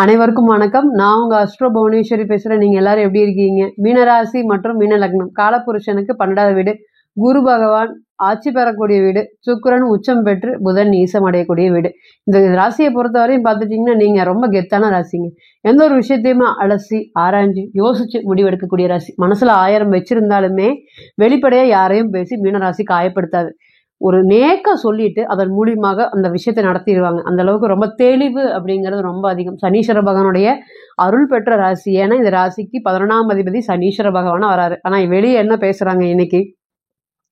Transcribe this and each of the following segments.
அனைவருக்கும் வணக்கம். நான் உங்க அஸ்ட்ரோ புவனேஸ்வரி பேசுறேன். நீங்க எல்லாரும் எப்படி இருக்கீங்க? மீனராசி மற்றும் மீன லக்னம். காலபுருஷனுக்கு 12வது வீடு. குரு பகவான் ஆட்சி பெறக்கூடிய வீடு. சுக்கிரன் உச்சம் பெற்று புதன் நீசம் அடையக்கூடிய வீடு. இந்த ராசியை பொறுத்தவரையும் பார்த்துட்டீங்கன்னா நீங்க ரொம்ப கெத்தான ராசிங்க. எந்த ஒரு விஷயத்தையுமே அலசி ஆராய்ஞ்சு யோசிச்சு முடிவெடுக்கக்கூடிய ராசி. மனசுல 1000 வச்சிருந்தாலுமே வெளிப்படையா யாரையும் பேசி மீனராசி காயப்படுத்தாது. ஒரு நேக்கா சொல்லிட்டு அதன் மூலியமாக அந்த விஷயத்தை நடத்திடுவாங்க. அந்த அளவுக்கு ரொம்ப தெளிவு அப்படிங்கிறது ரொம்ப அதிகம். சனீஸ்வர பகவானுடைய அருள் பெற்ற ராசி. ஏன்னா இந்த ராசிக்கு 11ஆம் அதிபதி சனீஸ்வர பகவானா வராரு. ஆனா வெளியே என்ன பேசுறாங்க இன்னைக்கு?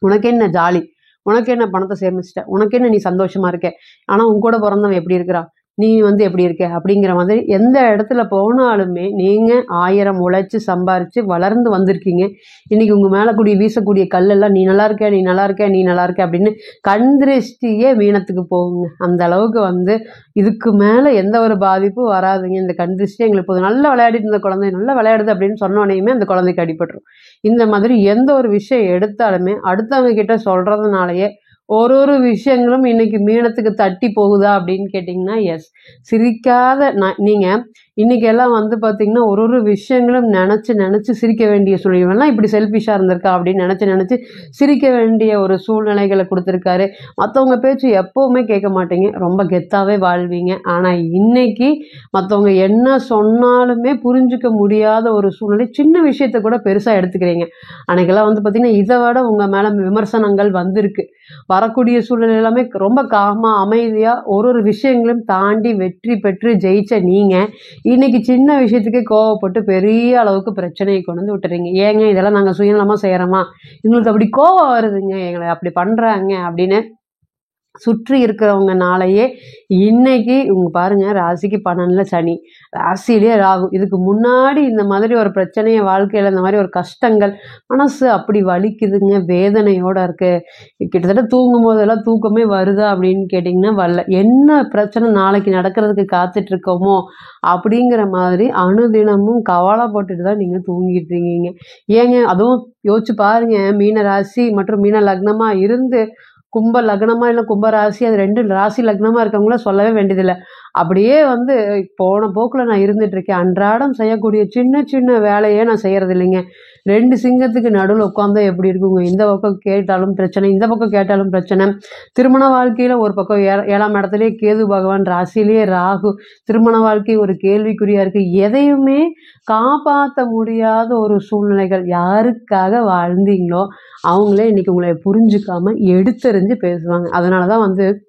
உனக்கு என்ன ஜாலி, உனக்கு என்ன பணத்தை சேமிச்சிட்ட, உனக்கு என்ன நீ சந்தோஷமா இருக்க, ஆனா உன் கூட பிறந்தவன் எப்படி இருக்கிறான், நீ எப்படி இருக்க அப்படிங்கிற மாதிரி எந்த இடத்துல போனாலுமே நீங்க 1000 உழைச்சு சம்பாரிச்சு வளர்ந்து வந்திருக்கீங்க. இன்னைக்கு உங்க மேல கூடிய வீசக்கூடிய கல்லெல்லாம் நீ நல்லா இருக்க, நீ நல்லா இருக்க, நீ நல்லா இருக்க அப்படின்னு கண் திருஷ்டியே மீனத்துக்கு போகுங்க. அந்த அளவுக்கு இதுக்கு மேல எந்த ஒரு பாதிப்பும் வராதுங்க. இந்த கண் திருஷ்டி எங்களுக்கு போதும். நல்லா விளையாடிட்டு இருந்த குழந்தை நல்லா விளையாடுது அப்படின்னு சொன்னோனையுமே அந்த குழந்தைக்கு அடிபட்டுரும். இந்த மாதிரி எந்த ஒரு விஷயம் எடுத்தாலுமே அடுத்தவங்க கிட்ட சொல்றதுனாலயே ஒரு விஷயங்களும் இன்னைக்கு மீனத்துக்கு தட்டி போகுதா அப்படின்னு கேட்டிங்கன்னா எஸ். சிரிக்காத நீங்க இன்னைக்கு எல்லாம் பார்த்தீங்கன்னா ஒரு விஷயங்களும் நினைச்சு சிரிக்க வேண்டிய சூழ்நிலை. இப்படி செல்ஃபிஷா இருந்திருக்கா அப்படின்னு நினைச்சு சிரிக்க வேண்டிய ஒரு சூழ்நிலைகளை கொடுத்துருக்காரு. மற்றவங்க பேச்சு எப்பவுமே கேட்க மாட்டீங்க, ரொம்ப கெத்தாவே வாழ்வீங்க. ஆனா இன்னைக்கு மற்றவங்க என்ன சொன்னாலுமே புரிஞ்சுக்க முடியாத ஒரு சூழ்நிலை. சின்ன விஷயத்த கூட பெருசா எடுத்துக்கிறீங்க. அன்னைக்கெல்லாம் பார்த்தீங்கன்னா இதை விட உங்க மேல விமர்சனங்கள் வந்திருக்கு. வரக்கூடிய சூழ்நிலை எல்லாமே ரொம்ப காமா அமைதியா ஒரு விஷயங்களும் தாண்டி வெற்றி பெற்று ஜெயிச்ச நீங்க இன்னைக்கு சின்ன விஷயத்துக்கே கோவப்பட்டு பெரிய அளவுக்கு பிரச்சனையை கொண்டு வந்து விட்டுறீங்க. ஏங்க இதெல்லாம் நாங்க சுயநலமா செய்யறோமா, எங்களுக்கு அப்படி கோவம் வருதுங்க, எங்களை அப்படி பண்றாங்க அப்படின்னு சுற்றி இருக்கிறவங்கனாலேயே இன்னைக்கு உங்க பாருங்க ராசிக்கு 12ல சனி, ராசியிலேயே ராகு. இதுக்கு முன்னாடி இந்த மாதிரி ஒரு பிரச்சனைய வாழ்க்கையில இந்த மாதிரி ஒரு கஷ்டங்கள் மனசு அப்படி வலிக்குதுங்க, வேதனையோட இருக்கு. கிட்டத்தட்ட தூங்கும் போதெல்லாம் தூக்கமே வருதா அப்படின்னு கேட்டிங்கன்னா வரல. என்ன பிரச்சனை நாளைக்கு நடக்கிறதுக்கு காத்துட்டு இருக்கோமோ அப்படிங்கிற மாதிரி அனுதினமும் கவலைப்பட்டுட்டு தான் நீங்க தூங்கிட்டு இருக்கீங்க. ஏங்க அதுவும் யோசிச்சு பாருங்க. மீன ராசி மற்றும் மீன லக்னமா இருந்து கும்ப லக்னமா இல்லை கும்ப ராசி, அது 2 ராசி லக்னமா இருக்கவங்கள சொல்லவே வேண்டியதில்லை. அப்படியே போன போக்குல நான் இருந்துட்டு இருக்கேன். அன்றாடம் செய்யக்கூடிய சின்ன சின்ன வேலையே நான் செய்யறது இல்லைங்க. 2 சிங்கத்துக்கு நடுவில் உட்காந்தா எப்படி இருக்குங்க? இந்த பக்கம் கேட்டாலும் பிரச்சனை, இந்த பக்கம் கேட்டாலும் பிரச்சனை. திருமண வாழ்க்கையில ஒரு பக்கம் 7ஆம் இடத்துலயே கேது பகவான், ராசியிலேயே ராகு. திருமண வாழ்க்கை ஒரு கேள்விக்குறியா இருக்கு. எதையுமே காப்பாற்ற முடியாத ஒரு சூழ்நிலைகள். யாருக்காக வாழ்ந்தீங்களோ அவங்களே இன்னைக்கு உங்களை புரிஞ்சுக்காம எடுத்தெறிஞ்சு பேசுவாங்க. அதனாலதான்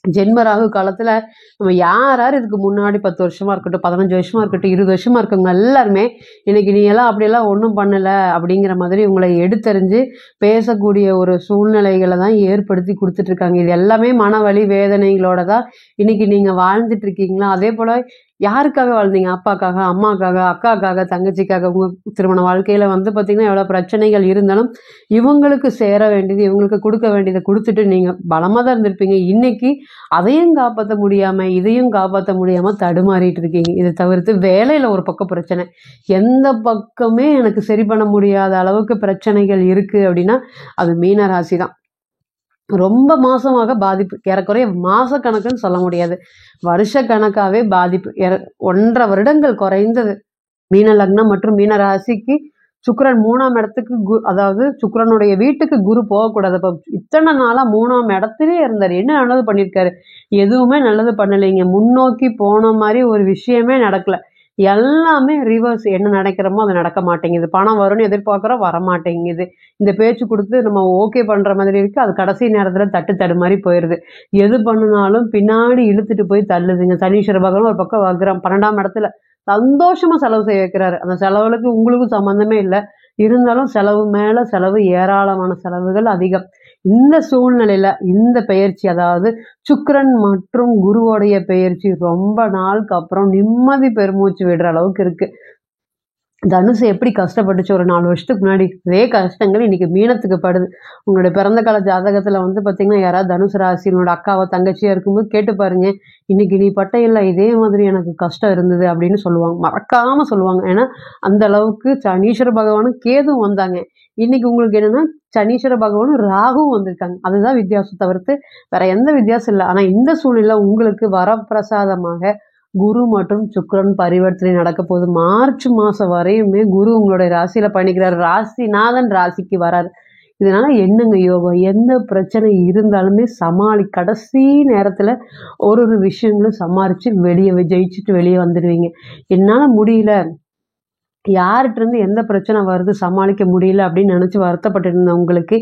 ஜென்ம ராகு காலத்துல நம்ம யார் இதுக்கு முன்னாடி 10 வருஷமா இருக்கட்டும், 15 வருஷமா இருக்கட்டும், 20 வருஷமா இருக்கவங்க எல்லாருமே இன்னைக்கு நீ எல்லாம் அப்படியெல்லாம் ஒன்றும் பண்ணல அப்படிங்கிற மாதிரி உங்களை எடுத்தறிஞ்சு பேசக்கூடிய ஒரு சூழ்நிலைகளை தான் ஏற்படுத்தி கொடுத்துட்டு இருக்காங்க. இது எல்லாமே மனவலி வேதனைகளோட தான் இன்னைக்கு நீங்க வாழ்ந்துட்டு இருக்கீங்களா? அதே போல யாருக்காக வாழ்ந்தீங்க? அப்பாக்காக, அம்மாக்காக, அக்காக்காக, தங்கச்சிக்காக. உங்க திருமண வாழ்க்கையில பார்த்தீங்கன்னா எவ்வளவு பிரச்சனைகள் இருந்தாலும் இவங்களுக்கு சேர வேண்டியது, இவங்களுக்கு கொடுக்க வேண்டியதை கொடுத்துட்டு நீங்க பலமா தான் இருந்திருப்பீங்க. இன்னைக்கு அதையும் காப்பாற்ற முடியாம இதையும் காப்பாற்ற முடியாம தடுமாறிட்டு இருக்கீங்க. இதை தவிர்த்து வேலையில ஒரு பக்கம் பிரச்சனை, எந்த பக்கமே எனக்கு சரி பண்ண முடியாத அளவுக்கு பிரச்சனைகள் இருக்கு அப்படின்னா அது மீன ராசி தான். ரொம்ப மாசமாக பாதிப்பு. ஏறக்குறைய மாச கணக்குன்னு சொல்ல முடியாது, வருஷ கணக்காவே பாதிப்பு. 1.5 வருடங்கள் குறைந்தது. மீன லக்னம் மற்றும் மீன ராசிக்கு சுக்கிரன் 3ஆம் இடத்துக்கு அதாவது சுக்கிரனுடைய வீட்டுக்கு குரு போகக்கூடாது. அப்ப இத்தனை நாளா 3ஆம் இடத்துலயே இருந்தாரு. என்ன நல்லது பண்ணியிருக்காரு? எதுவுமே நல்லது பண்ணலைங்க. முன்னோக்கி போன மாதிரி ஒரு விஷயமே நடக்கல. எல்லாமே ரிவர்ஸ். என்ன நினைக்கிறோமோ அது நடக்க மாட்டேங்குது. பணம் வரும்னு எதிர்பார்க்குறோம், வர மாட்டேங்குது. இந்த பேச்சு கொடுத்து நம்ம ஓகே பண்ற மாதிரி இருக்கு, அது கடைசி நேரத்துல தட்டு மாதிரி போயிடுது. எது பண்ணினாலும் பின்னாடி இழுத்துட்டு போய் தள்ளுதுங்க. சனீஸ்வர பகவான் ஒரு பக்கம் வக்ரம் 12ஆம் இடத்துல சந்தோஷமா செலவு செய்ய வைக்கிறாரு. அந்த செலவுகளுக்கு உங்களுக்கும் சம்பந்தமே இல்லை. இருந்தாலும் செலவு மேல செலவு, ஏராளமான செலவுகள் அதிகம். இந்த சூழ்நிலையில இந்த பெயர்ச்சி, அதாவது சுக்கிரன் மற்றும் குருவோடைய பெயர்ச்சி ரொம்ப நாளுக்கு அப்புறம் நிம்மதி பெருமூச்சு விடுற அளவுக்கு இருக்கு. தனுசு எப்படி கஷ்டப்பட்டுச்சு ஒரு 4 வருஷத்துக்கு முன்னாடி, அதே கஷ்டங்கள் இன்னைக்கு மீனத்துக்கு படுது. உங்களுடைய பிறந்த கால ஜாதகத்துல பார்த்தீங்கன்னா யாராவது தனுசு ராசி உன்னோட அக்காவோ தங்கச்சியா இருக்கும்போது கேட்டு பாருங்க, இன்னைக்கு நீ பட்ட இல்லை இதே மாதிரி எனக்கு கஷ்டம் இருந்தது அப்படின்னு சொல்லுவாங்க. மறக்காம சொல்லுவாங்க. ஏன்னா அந்த அளவுக்கு சனீஸ்வர பகவானும் கேதுவும் வந்தாங்க. இன்னைக்கு உங்களுக்கு என்னன்னா சனீஸ்வர பகவானும் ராகுவும் வந்திருக்காங்க. அதுதான் வித்தியாசம், தவிர்த்து வேற எந்த வித்தியாசம் இல்லை. ஆனா இந்த சூழ்நிலை உங்களுக்கு வரப்பிரசாதமாக குரு மற்றும் சுக்கிரன் பரிவர்த்தனை நடக்க போகுது. மார்ச் மாதம் வரையுமே குரு உங்களுடைய ராசியில் பயணிக்கிறார். ராசிநாதன் ராசிக்கு வராரு. இதனால என்னங்க யோகம்? எந்த பிரச்சனை இருந்தாலுமே கடைசி நேரத்தில் ஒரு விஷயங்களும் சமாளித்து ஜெயிச்சுட்டு வெளியே வந்துடுவீங்க. என்னால் முடியல, யார்கிட்டருந்து எந்த பிரச்சனை வருது, சமாளிக்க முடியல அப்படின்னு நினச்சி வருத்தப்பட்டு இருந்த உங்களுக்கு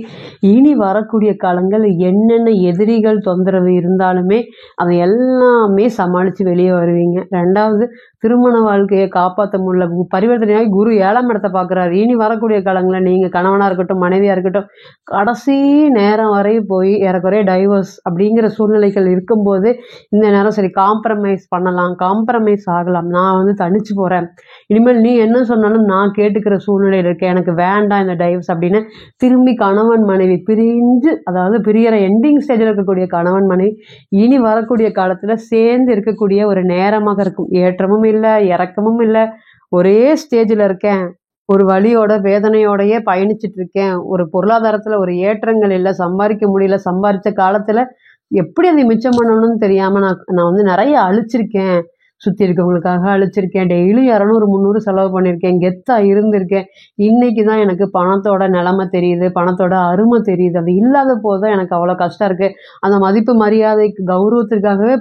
இனி வரக்கூடிய காலங்கள் என்னென்ன எதிரிகள் தொந்தரவு இருந்தாலுமே அதை எல்லாமே சமாளித்து வெளியே வருவீங்க. ரெண்டாவது, திருமண வாழ்க்கையை காப்பாற்ற முடியல, பரிவர்த்தனையாகி குரு 7ஆம் இடத்தை பார்க்குறாரு. இனி வரக்கூடிய காலங்களில் நீங்கள் கணவனாக இருக்கட்டும், மனைவியாக இருக்கட்டும், கடைசி நேரம் வரையும் போய் ஏறக்குறைய டைவர்ஸ் அப்படிங்கிற சூழ்நிலைகள் இருக்கும்போது இந்த நேரம் சரி காம்ப்ரமைஸ் பண்ணலாம், காம்ப்ரமைஸ் ஆகலாம், நான் தனிச்சு போகிறேன், இனிமேல் நீ என்ன சொன்னாலும் நான் கேட்டுக்கிற சூழ்நிலையில் இருக்கேன், எனக்கு வேண்டாம் இந்த டைவர்ஸ் அப்படின்னு திரும்பி கணவன் மனைவி பிரிஞ்சு, அதாவது பிரியற எண்டிங் ஸ்டேஜில் இருக்கக்கூடிய கணவன் மனைவி இனி வரக்கூடிய காலத்தில் சேர்ந்து இருக்கக்கூடிய ஒரு நேரமாக இருக்கும். ஏற்றமும் இல்லை, இறக்கமும் இல்லை, ஒரே ஸ்டேஜில் இருக்கேன், ஒரு வலியோட வேதனையோடையே பயணிச்சுட்டு இருக்கேன், ஒரு பொருளாதாரத்தில் ஒரு ஏற்றங்கள் இல்லை, சம்பாதிக்க முடியல, சம்பாதிச்ச காலத்தில் எப்படி அதை மிச்சம் பண்ணணும்னு தெரியாமல் நான் நிறைய அழிச்சிருக்கேன், சுற்றி இருக்கவங்களுக்காக அழிச்சிருக்கேன், டெய்லி 200 300 செலவு பண்ணியிருக்கேன், கெத்தாக இருந்திருக்கேன், இன்னைக்கு தான் எனக்கு பணத்தோட நிலைமை தெரியுது, பணத்தோட அருமை தெரியுது, அது இல்லாத போது தான் எனக்கு அவ்வளோ கஷ்டம் இருக்குது, அந்த மதிப்பு மரியாதைக்கு கௌரவத்திற்காகவே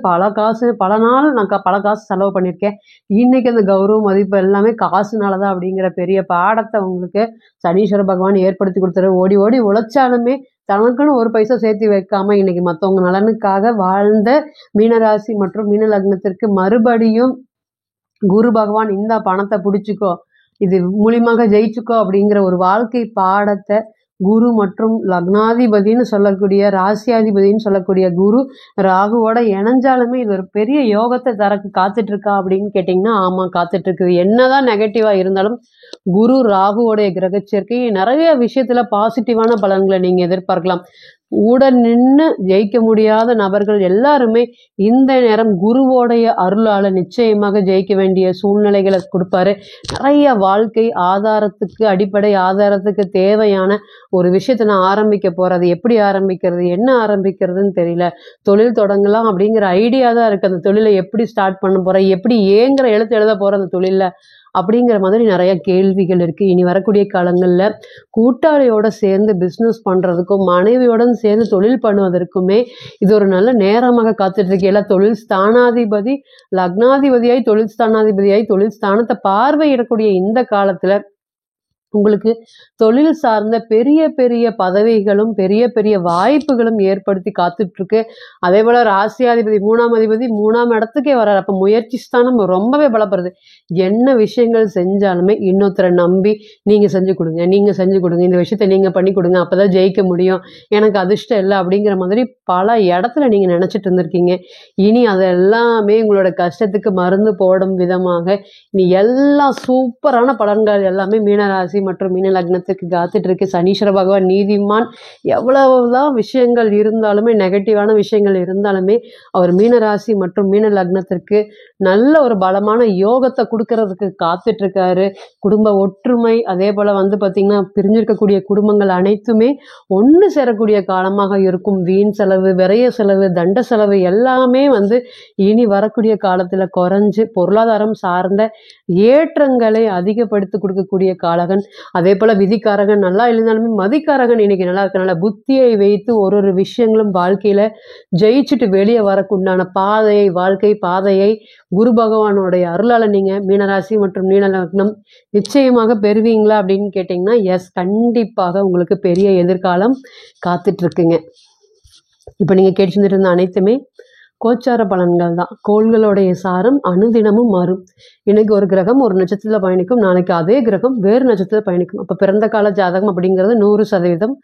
பல நாள் நான் பல காசு செலவு பண்ணியிருக்கேன், இன்னைக்கு அந்த கௌரவம் மதிப்பு எல்லாமே காசுனால தான் அப்படிங்கிற பெரிய பாடத்தை உங்களுக்கு சனீஸ்வர பகவான் ஏற்படுத்தி கொடுத்துரு. ஓடி ஓடி உழைச்சாலுமே தனக்குன்னு ஒரு பைசா சேர்த்து வைக்காம இன்னைக்கு மற்றவங்க நலனுக்காக வாழ்ந்த மீனராசி மற்றும் மீன லக்னத்திற்கு மறுபடியும் குரு பகவான் இந்த பணத்தை பிடிச்சிக்கோ, இது மூலியமாக ஜெயிச்சுக்கோ அப்படிங்கிற ஒரு வாழ்க்கை பாடத்தை குரு மற்றும் லக்னாதிபதினு சொல்லக்கூடிய ராசியாதிபதினு சொல்லக்கூடிய குரு ராகுவோட இணைஞ்சாலுமே இது ஒரு பெரிய யோகத்தை தரக்கு காத்துட்டு இருக்கா அப்படின்னு கேட்டிங்கன்னா ஆமாம், காத்துட்டு இருக்குது. என்னதான் நெகட்டிவாக இருந்தாலும் குரு ராகுவோடைய கிரக சேர்க்கை நிறைய விஷயத்துல பாசிட்டிவான பலன்களை நீங்க எதிர்பார்க்கலாம். உடன் நின்று ஜெயிக்க முடியாத நபர்கள் எல்லாருமே இந்த நேரம் குருவோடைய அருளால நிச்சயமாக ஜெயிக்க வேண்டிய சூழ்நிலைகளை கொடுப்பாரு. நிறைய வாழ்க்கை ஆதாரத்துக்கு அடிப்படை ஆதாரத்துக்கு தேவையான ஒரு விஷயத்தை நான் ஆரம்பிக்க போறேன், அது எப்படி ஆரம்பிக்கிறது, என்ன ஆரம்பிக்கிறதுன்னு தெரியல, தொழில் தொடங்கலாம் அப்படிங்கிற ஐடியா தான் இருக்கு, அந்த தொழிலை எப்படி ஸ்டார்ட் பண்ண போறேன், எப்படி ஏங்கிற எழுத்து எழுத போற அந்த தொழில அப்படிங்கிற மாதிரி நிறைய கேள்விகள் இருக்குது. இனி வரக்கூடிய காலங்களில் கூட்டாளியோட சேர்ந்து பிஸ்னஸ் பண்ணுறதுக்கும் மனைவியோட சேர்ந்து தொழில் பண்ணுவதற்குமே இது ஒரு நல்ல நேரமாக காத்துட்ருக்கு. எல்லாம் தொழில் ஸ்தானாதிபதி லக்னாதிபதியாய் தொழில் ஸ்தானாதிபதியாய் தொழில் ஸ்தானத்தை பார்வையிடக்கூடிய இந்த காலத்தில் உங்களுக்கு தொழில் சார்ந்த பெரிய பெரிய பதவிகளும் பெரிய பெரிய வாய்ப்புகளும் ஏற்படுத்தி காத்துட்டு இருக்கு. அதே போல ராசியாதிபதி 3ஆம் அதிபதி 3ஆம் இடத்துக்கே வர்றாரு. அப்ப முயற்சி ஸ்தானம் ரொம்பவே பலப்படுது. என்ன விஷயங்கள் செஞ்சாலுமே இன்னொருத்தரை நம்பி நீங்க செஞ்சு கொடுங்க, இந்த விஷயத்த நீங்க பண்ணி கொடுங்க, அப்பதான் ஜெயிக்க முடியும், எனக்கு அதிர்ஷ்டம் இல்லை அப்படிங்கிற மாதிரி பல இடத்துல நீங்க நினைச்சிட்டு இருந்திருக்கீங்க. இனி அதெல்லாமே உங்களோட கஷ்டத்துக்கு மருந்து போடும் விதமாக இனி எல்லா சூப்பரான பலன்கள் எல்லாமே மீனராசி மற்றும் மீன லக்னத்துக்கு காத்துட்டு இருக்கு. சனீஸ்வர பகவான் நீதிமான். எவ்வளவுதான் விஷயங்கள் இருந்தாலுமே நெகட்டிவான விஷயங்கள் இருந்தாலுமே அவர் மீனராசி மற்றும் மீன லக்னத்திற்கு நல்ல ஒரு பலமான யோகத்தை கொடுக்கறதுக்கு காத்துட்டு இருக்காரு. குடும்ப ஒற்றுமை, அதே போல பார்த்தீங்கன்னா பிரிஞ்சிருக்கக்கூடிய குடும்பங்கள் அனைத்துமே ஒன்று சேரக்கூடிய காலமாக இருக்கும். வீண் செலவு, விரைய செலவு, தண்ட செலவு எல்லாமே இனி வரக்கூடிய காலத்துல குறைஞ்சு பொருளாதாரம் சார்ந்த ஏற்றங்களை அதிகப்படுத்தி கொடுக்கக்கூடிய காலகன். அதே போல விதிக்காரகன் நல்லா இருந்தாலுமே மதிக்காரகன் இன்னைக்கு நல்லா இருக்கனால புத்தியை வைத்து ஒரு விஷயங்களும் வாழ்க்கையில ஜெயிச்சுட்டு வெளியே வரக்குண்டான பாதையை, வாழ்க்கை பாதையை குரு பகவானுடைய அருளால நீங்க மீனராசி மற்றும் மீன லக்னம் நிச்சயமாக பெறுவீங்களா அப்படின்னு கேட்டிங்கன்னா எஸ், கண்டிப்பாக உங்களுக்கு பெரிய எதிர்காலம் காத்துட்டு இருக்குங்க. இப்போ நீங்க கேட்டு இருந்த அனைத்துமே கோச்சார பலன்கள் தான். கோள்களுடைய சாரம் அனுதினமும் மாறும். இன்னைக்கு ஒரு கிரகம் ஒரு நட்சத்திரத்தில் பயணிக்கும், நாளைக்கு அதே கிரகம் வேறு நட்சத்திரத்தில் பயணிக்கும். அப்போ பிறந்த கால ஜாதகம் அப்படிங்கிறது 100%,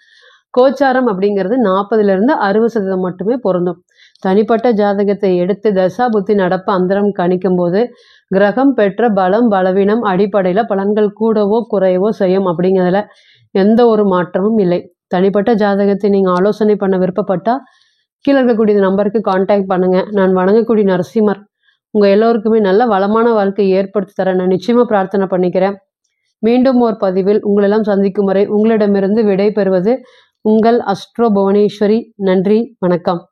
கோச்சாரம் அப்படிங்கிறது 40% 60% மட்டுமே பொருந்தும். தனிப்பட்ட ஜாதகத்தை எடுத்து தசா புத்தி நடப்பு அந்தரம் கணிக்கும் போது கிரகம் பெற்ற பலம் பலவீனம் அடிப்படையில் பலன்கள் கூடவோ குறையவோ செய்யும். அப்படிங்கிறதுல எந்த ஒரு மாற்றமும் இல்லை. தனிப்பட்ட ஜாதகத்தை நீங்கள் ஆலோசனை பண்ண விருப்பப்பட்டா கீழே இருக்கக்கூடிய நம்பருக்கு கான்டாக்ட் பண்ணுங்க. நான் வணங்கக்கூடிய நரசிம்மர் உங்கள் எல்லோருக்குமே நல்ல வளமான வாழ்க்கை ஏற்படுத்தி தர நான் நிச்சயமாக பிரார்த்தனை பண்ணிக்கிறேன். மீண்டும் ஒரு பதிவில் உங்களெல்லாம் சந்திக்கும் வரை உங்களிடமிருந்து விடை பெறுவது உங்கள் அஸ்ட்ரோ புவனேஸ்வரி. நன்றி, வணக்கம்.